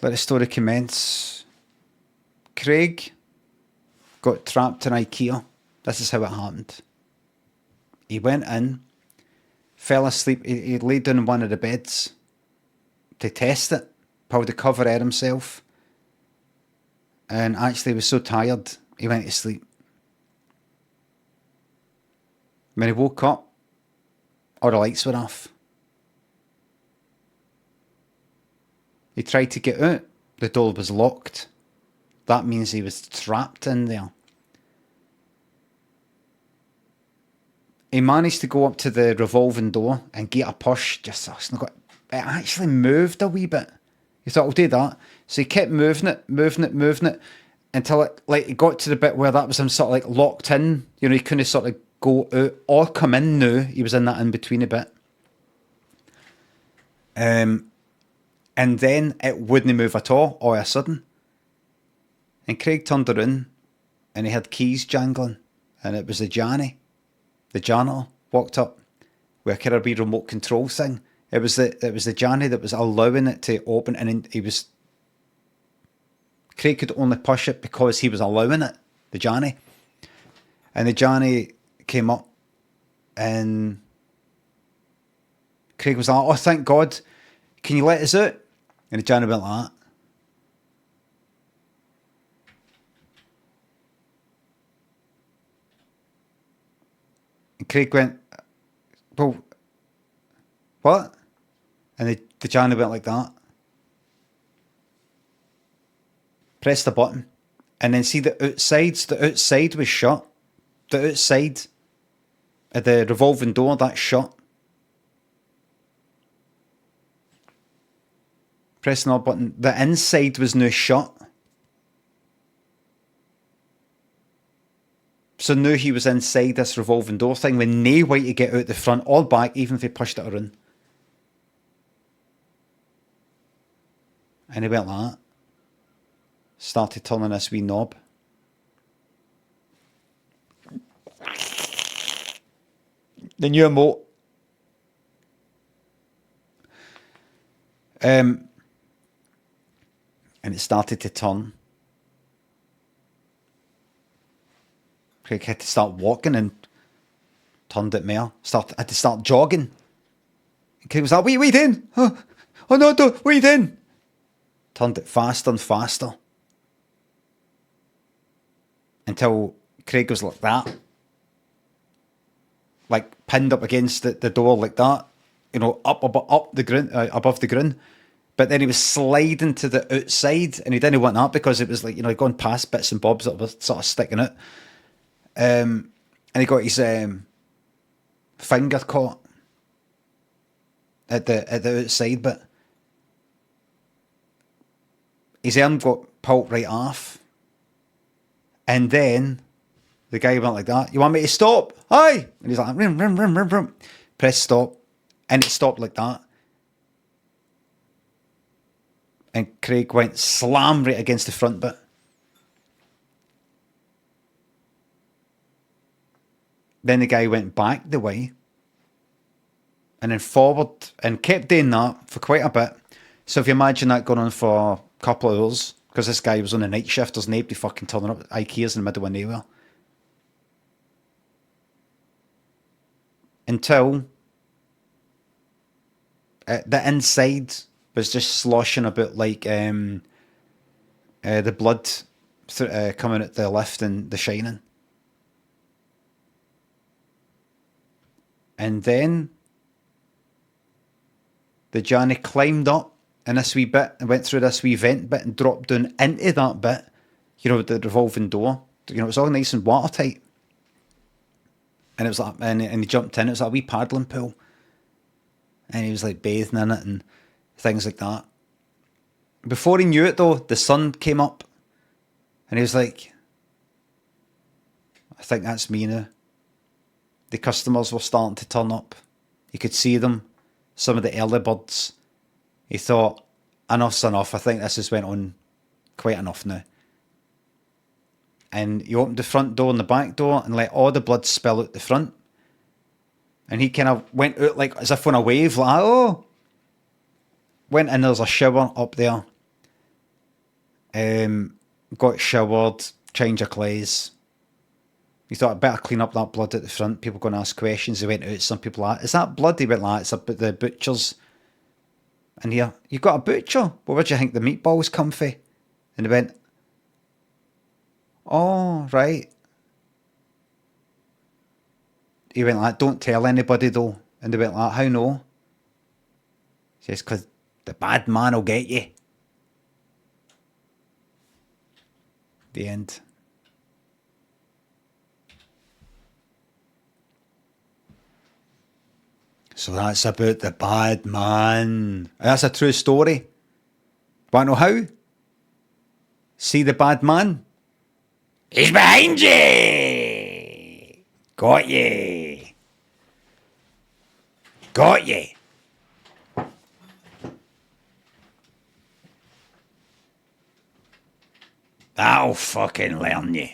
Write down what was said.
let the story commence. Craig got trapped in IKEA. This is how it happened. He went in, fell asleep. He laid down in one of the beds to test it, pulled the cover at himself, and actually was so tired he went to sleep. When he woke up, all the lights were off. He tried to get out. The door was locked. That means he was trapped in there. He managed to go up to the revolving door and get a push. It actually moved a wee bit. He thought, I'll do that. So he kept moving it until it got to the bit where that was him sort of like locked in. You know, he couldn't sort of go out or come in now. He was in that in-between a bit. And then it wouldn't move at all of a sudden. And Craig turned around and he had keys jangling. And it was the Johnny. The janitor walked up with a kind of remote control thing. It was the Johnny that was allowing it to open, and Craig could only push it because he was allowing it, the Johnny. And the Johnny came up and Craig was like, oh, thank God, can you let us out? And the Johnny went like that. And Craig went, well, what? And the Johnny went like that. Press the button. And then see the outside was shut. The outside of the revolving door, that's shut. Press another button. The inside was now shut. So now he was inside this revolving door thing with no way to get out the front or back, even if he pushed it around. And he went like that. Started turning this wee knob. The new emote. And it started to turn. Craig had to start walking and turned it more. Had to start jogging. And Craig was like, what are you doing? Oh no, what are you doing? Turned it faster and faster. Until Craig was like that. Like pinned up against the door like that. You know, up the ground, above the ground. But then he was sliding to the outside, and he didn't want that because it was like, you know, going past bits and bobs that were sort of sticking out. And he got his finger caught at the outside bit. His arm got pulled right off. And then the guy went like that. You want me to stop? Aye! And he's like, rum, rum, rum, rum, rum. Press stop. And it stopped like that. And Craig went slam right against the front bit. Then the guy went back the way. And then forward. And kept doing that for quite a bit. So if you imagine that going on for a couple of hours. Because this guy was on a night shift. There's nobody fucking turning up at IKEA's in the middle of nowhere. Until the inside was just sloshing about like the blood coming at the lift and The Shining. And then the Johnny climbed up in this wee bit and went through this wee vent bit and dropped down into that bit, you know, the revolving door. You know, it was all nice and watertight. And it was like, and he jumped in, it was like a wee paddling pool. And he was like bathing in it and things like that. Before he knew it though, the sun came up and he was like, I think that's me now. The customers were starting to turn up. You could see them, some of the early birds. He thought, enough's enough. I think this has went on quite enough now. And he opened the front door and the back door and let all the blood spill out the front. And he kind of went out like as if on a wave, like, oh. Went in, there's a shower up there. Got showered, change of clothes. He thought, I'd better clean up that blood at the front. People going to ask questions. He went out. Some people like, is that blood? He went like, it's up at the butcher's. And here, you got a butcher? Well, where do you think the meatballs come from? And he went, oh, right. He went like, don't tell anybody though. And they went like, how no? He says, because the bad man will get you. The end. So that's about the bad man. That's a true story. Want to know how? See the bad man? He's behind you! Got you. Got you. That'll fucking learn you.